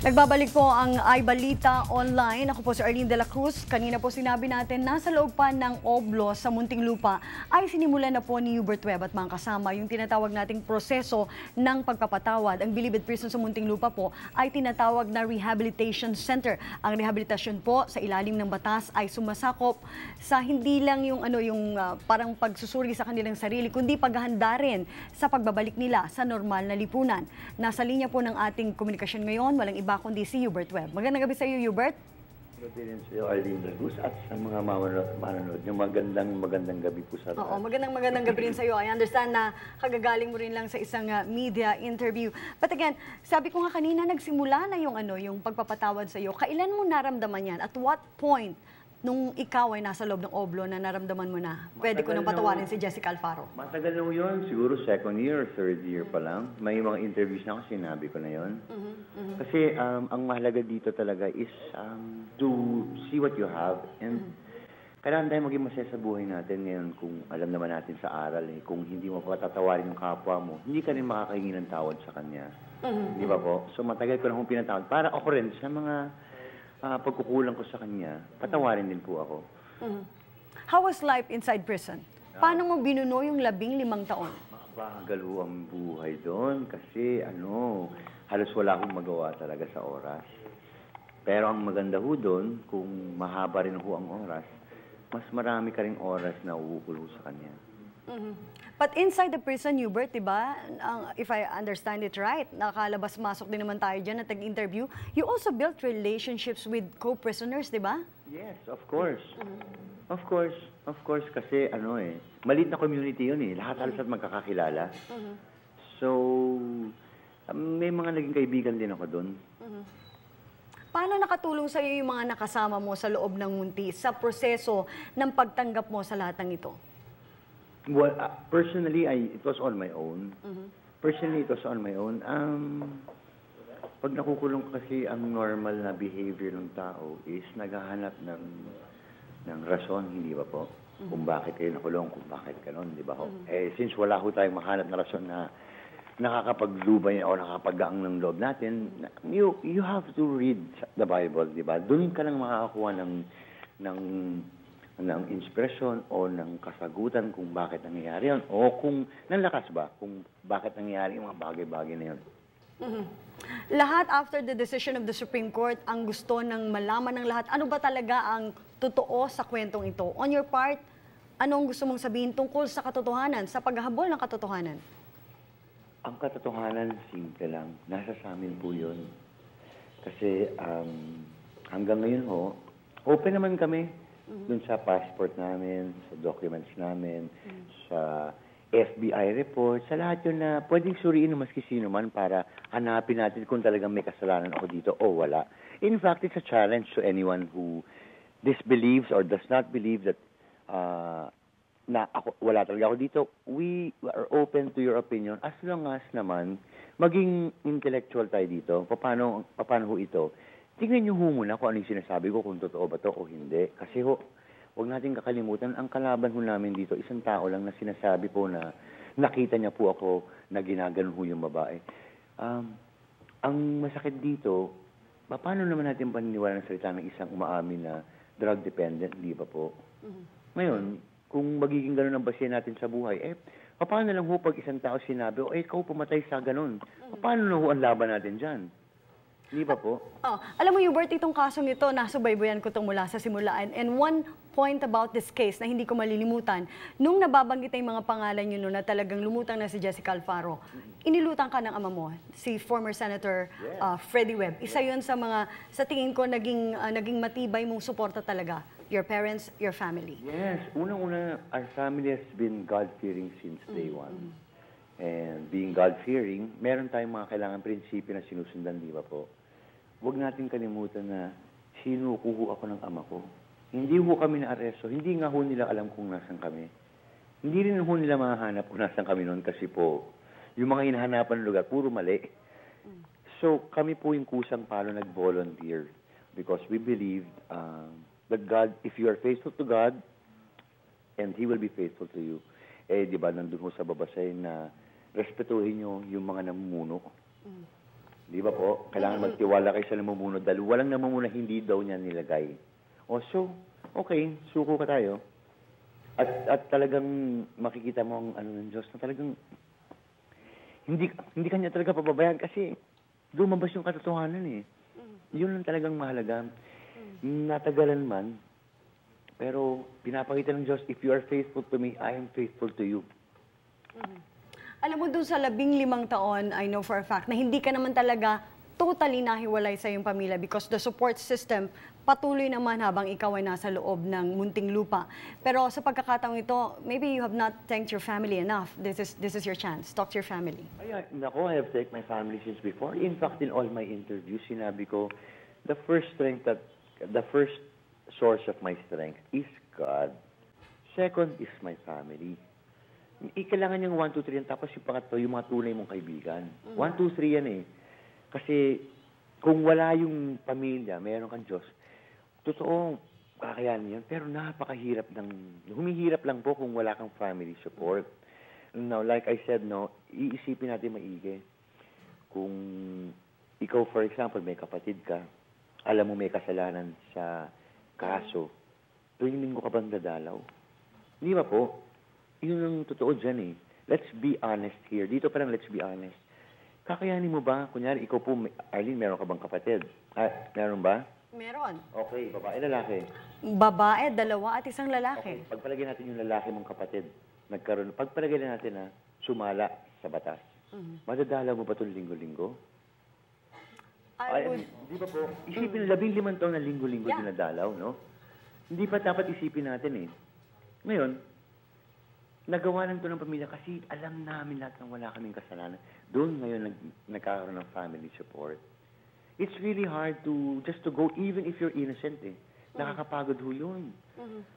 Nagbabalik po ang iBalita Online. Ako po si Arlene de la Cruz. Kanina po sinabi natin, nasa loob pa ng Oblo sa Muntinlupa ay sinimulan na po ni Hubert Webb at mga kasama yung tinatawag nating proseso ng pagpapatawad. Ang Bilibid Prison sa Muntinlupa po ay tinatawag na Rehabilitation Center. Ang rehabilitasyon po sa ilalim ng batas ay sumasakop sa hindi lang yung parang pagsusuri sa kanilang sarili, kundi paghahanda rin sa pagbabalik nila sa normal na lipunan. Nasa linya po ng ating komunikasyon ngayon, walang iba kundi si Hubert Webb. Magandang gabi sa iyo, Hubert. Good din sa iyo, Arlene de la Cruz, at sa mga manonood. Yung magandang gabi po sa Oo, magandang gabi rin sa iyo. I understand na kagagaling mo rin lang sa isang media interview. But again, sabi ko nga kanina, nagsimula na yung pagpapatawad sa iyo. Kailan mo naramdaman yan? At what point nung ikaw ay nasa loob ng Oblo na naramdaman mo na pwede ko nang patawarin si Jessica Alfaro? Matagal na yun, siguro second year, third year pa lang. May mga interviews na ako, sinabi ko na yun. Kasi ang mahalaga dito talaga is to see what you have. And kailangan tayo maging masaya sa buhay natin ngayon kung alam naman natin sa aral. Kung hindi mo patatawarin yung kapwa mo, hindi ka rin makakahingi ng tawad sa kanya. Di ba po? So matagal ko na kong pinatawad. Para ako rin sa mga pagkukulang ko sa kanya, patawarin din po ako. How was life inside prison? Paano mo binuno yung 15 taon? Bagal ho ang buhay doon kasi halos wala akong magawa talaga sa oras. Pero ang maganda ho doon, kung mahaba rin ho ang oras, mas marami ka ring oras na uukulo sa kanya. But inside the prison, Hubert, diba, if I understand it right, nakalabas-masok din naman tayo dyan at nag-interview, you also built relationships with co-prisoners, diba? Yes, of course. Of course, kasi maliit na community yun lahat halos at magkakakilala. So, may mga naging kaibigan din ako doon. Paano nakatulong sa iyo yung mga nakasama mo sa loob ng Munti sa proseso ng pagtanggap mo sa lahat ng ito? Well, personally, it was on my own. Personally, it was on my own. Pag nakukulong kasi, ang normal na behavior ng tao is naghahanap ng rason, hindi ba po? Kung bakit kayo nakulong, kung bakit ganon, di ba ho? Since wala ho tayong mahanap na rason na nakakapaglubay o nakakapagaang ng loob natin, you have to read the Bible, di ba? Doon ka lang makakakuha ng inspirasyon o ng kasagutan kung bakit nangyayari yun o kung nanlakas ba kung bakit nangyayari yung mga bagay-bagay na yun. Lahat after the decision of the Supreme Court, ang gusto ng malaman ng lahat, ano ba talaga ang totoo sa kwentong ito? On your part, anong gusto mong sabihin tungkol sa katotohanan, sa paghahabol ng katotohanan? Ang katotohanan, simple lang. Nasa sa amin po yun. Kasi hanggang ngayon open naman kami dun sa passport namin, sa documents namin, sa FBI report, sa lahat yun na pwedeng suriin ng maski sino man para hanapin natin kung talagang may kasalanan ako dito o wala. In fact, it's a challenge to anyone who disbelieves or does not believe that wala talaga ako dito. We are open to your opinion as long as naman maging intellectual tayo dito. Paano ho ito? Tingnan niyo muna kung ano yung sinasabi ko, kung totoo ba to o hindi. Kasi huwag natin kakalimutan, ang kalaban namin dito, isang tao lang na sinasabi po na nakita niya po ako na ginaganon yung babae. Ang masakit dito, paano naman natin paniniwala ng salita ng isang umaamin na drug dependent, di ba po? Ngayon, kung magiging gano'n ang basihan natin sa buhay, paano lang ho pag isang tao sinabi, ikaw pumatay sa gano'n? Paano na ho ang laban natin dyan? Di ba po? Alam mo, Hubert, itong kasong ito, nasubaybayan ko itong mula sa simulaan. And one point about this case na hindi ko malilimutan, nung nababanggit yung mga pangalan nyo na talagang lumutang na si Jessica Alfaro, inilutang ka ng ama mo, si former Senator Freddie Webb. Isa yun sa mga, sa tingin ko, naging matibay mong suporta talaga. Your parents, your family. Yes. Unang-una, our family has been God-fearing since day one. And being God-fearing, meron tayong mga kailangan prinsipyo na sinusundan, di ba po? Huwag natin kalimutan na sinukuho ako ng ama ko. Hindi ho kami na-aresto. Hindi nga ho nila alam kung nasan kami. Hindi rin ho nila mahanap kung nasan kami noon kasi po, yung mga hinahanapan ng lugar, puro mali. So, kami po yung kusang palo nag-volunteer because we believed that God, if you are faithful to God, and He will be faithful to you. Di ba, nandun ho sa babasay na respetuhin nyo yung mga namumuno. Di Di ba po? Kailangan magtiwala kayo sa namumuno dahil walang namumuno hindi daw niya nilagay. O so, okay, suko ka tayo. At talagang makikita mo ang ano ng Diyos na talagang hindi kanya talaga pababayaan kasi lumabas yung katotohanan eh. Yun lang talagang mahalaga. Natagalan man, pero pinapakita ng Diyos, if you are faithful to me, I am faithful to you. Alam mo, dun sa 15 taon, I know for a fact na hindi ka naman talaga totally nahiwalay sa iyong pamilya because the support system patuloy naman habang ikaw ay nasa loob ng munting lupa. Pero sa pagkakataong ito, maybe you have not thanked your family enough. This is your chance. Talk to your family. Nako, I have thanked my family since before. In fact, in all my interviews, sinabi ko, the first source of my strength is God. Second is my family. Kailangan niyang 1, 2, 3 yan. Tapos yung pangatlo, yung mga tunay mong kaibigan. 1, 2, 3 yan eh. Kasi kung wala yung pamilya, meron kang Diyos, totoo, kakayanin yan. Pero napakahirap humihirap lang po kung wala kang family support. Now, like I said, no, iisipin natin maigi. Kung ikaw, for example, may kapatid ka, alam mo may kasalanan sa kaso, tuwing linggo ka bang dadalaw? Hindi ba po? Yun ang totoo dyan eh. Let's be honest here. Dito parang let's be honest. Kakayanin mo ba? Kunyari, ikaw po, Arlene, meron ka bang kapatid? Meron ba? Meron. Okay, babae, lalaki. Babae, 2 at isang lalaki. Okay, pagpalagay natin yung lalaki mong kapatid. Pagpalagay natin na sumala sa batas. Madadalaw mo ba itong linggo-linggo? Di ba po? Isipin, 15 taon na linggo-linggo dinadalaw, no? Hindi pa dapat isipin natin eh. Ngayon, nagawa lang ito ng pamilya kasi alam namin lahat ng wala kaming kasalanan. Doon ngayon nagkakaroon ng family support. It's really hard just to go even if you're innocent eh. Nakakapagod ho yun.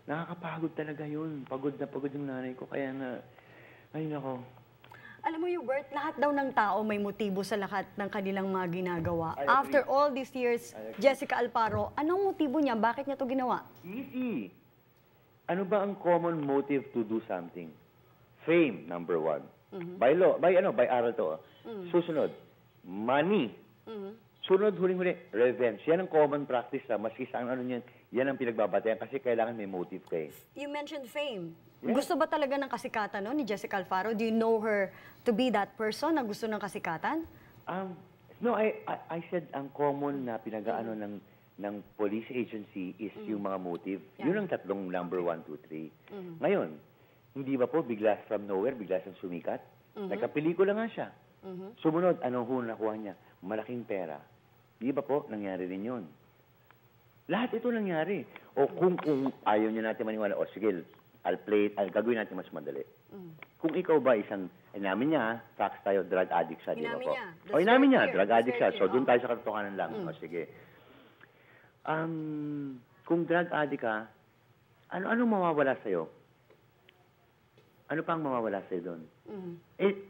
Nakakapagod talaga yun. Pagod na pagod yung nanay ko. Kaya nga, ay nako. Alam mo, Hubert, lahat daw ng tao may motibo sa lahat ng kanilang mga ginagawa. After all these years, Jessica Alparo, anong motibo niya? Bakit niya ito ginawa? Easy. Ano ba ang common motive to do something? Fame, number 1. By law, by aral to. Susunod, money. Sunod, huling-huli, revenge. Yan ang common practice maski sa ano yan, yan ang pinagbabatayan kasi kailangan may motive kayo. You mentioned fame. Yeah. Gusto ba talaga ng kasikatan ni Jessica Alfaro? Do you know her to be that person na gusto ng kasikatan? No, I said ang common na pinag-aano ng police agency is yung mga motive. Yeah. Yun ang tatlong number 1, 2, 3. Ngayon, hindi ba po bigla from nowhere, bigla siyang sumikat? Nagkapelikula nga siya. Sumunod, ano ho nakuha niya? Malaking pera. Di ba po, nangyari rin yun. Lahat ito nangyari. O kung ayaw niya natin maniwala, o sige, gagawin natin mas madali. Kung ikaw ba inamin niya, facts tayo, drug addict siya, di ba po? Inamin niya, drug addict siya. So, doon tayo sa katotohanan lang. O sige. Kung drug addict ka, ano mawawala sa'yo? Ano pang mawawala sa'yo doon?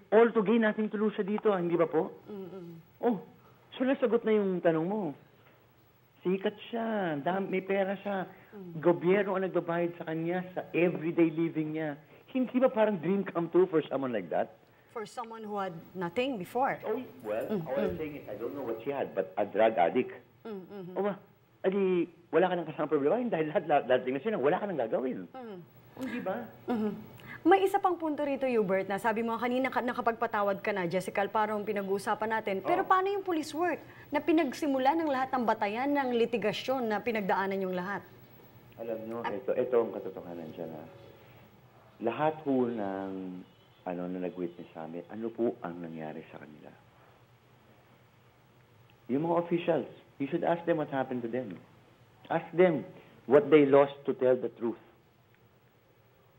All to gain, nothing to lose siya dito, hindi ba po? Oh, so nasagot na yung tanong mo. Sikat siya, may pera siya, gobyerno ang nagbabayad sa kanya sa everyday living niya. Hindi ba parang dream come true for someone like that? For someone who had nothing before. Oh, well, all I'm saying is, I don't know what she had, but a drug addict. O ba, adi, wala ka nang kasama problema, dahil lahat na siya, wala ka nang gagawin. Hindi ba? May isa pang punto rito, Hubert, na sabi mo kanina nakapagpatawad ka na, Jessica Alparo, ang pinag-uusapan natin. Pero paano yung police work na pinagsimula ng lahat ng batayan ng litigasyon na pinagdaanan yung lahat? Alam nyo, ito ang katotohanan dyan ha. Lahat po ng na nag-witness sa amin, ano po ang nangyari sa kanila? Yung mga officials, you should ask them what happened to them. Ask them what they lost to tell the truth.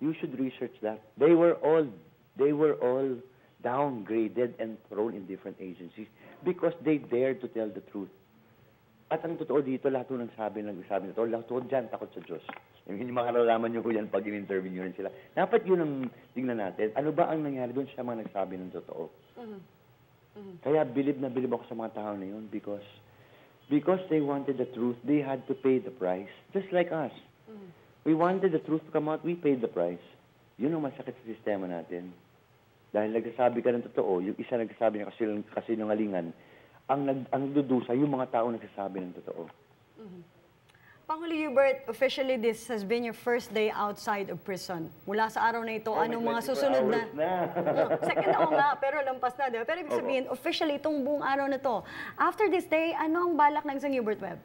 You should research that. They were all downgraded and thrown in different agencies because they dared to tell the truth. At ang totoo dito, lahat ng nagsabi na ito, lahat dyan takot sa Diyos. Yung makalalaman nyo ko yan pag in-interview nyo rin sila. Dapat yun ang tingnan natin. Ano ba ang nangyari doon siya mga nagsabi ng totoo? Kaya bilib na bilib ako sa mga tao na yun because they wanted the truth, they had to pay the price. Just like us. We wanted the truth to come out, we paid the price. Yun ang masakit sa sistema natin. Dahil nagsasabi ka ng totoo, yung isa nagsasabi niya kasinungalingan, ang dudusa, yung mga tao nagsasabi ng totoo. Pangulo Hubert, officially this has been your first day outside of prison. Mula sa araw na ito, anong mga 24 susunod hours na. Second ako nga, pero lampas na, di ba? Pero ibig sabihin, officially itong buong araw na to. After this day, ano ang balak ng isang Hubert Webb?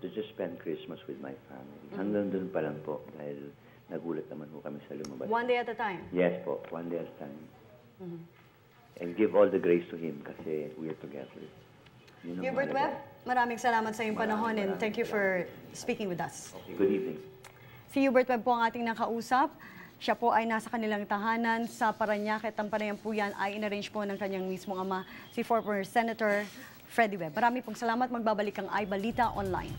To just spend Christmas with my family. Hanggang doon pa lang po dahil nagulat naman po kami sa lumabas. One day at a time. Yes po, one day at a time. And give all the grace to Him kasi we are together. Yun ang Hubert mahalaga. Webb, maraming salamat sa iyong panahon and Maraming thank you for speaking with us. Okay, good evening. Si Hubert Webb po ang ating nakausap. Siya po ay nasa kanilang tahanan sa Parañaque at ang panayam po yan ay inarrange po ng kanyang mismong ama, si former Senator Freddie Webb. Marami pong salamat. Magbabalik ang iBalita Online.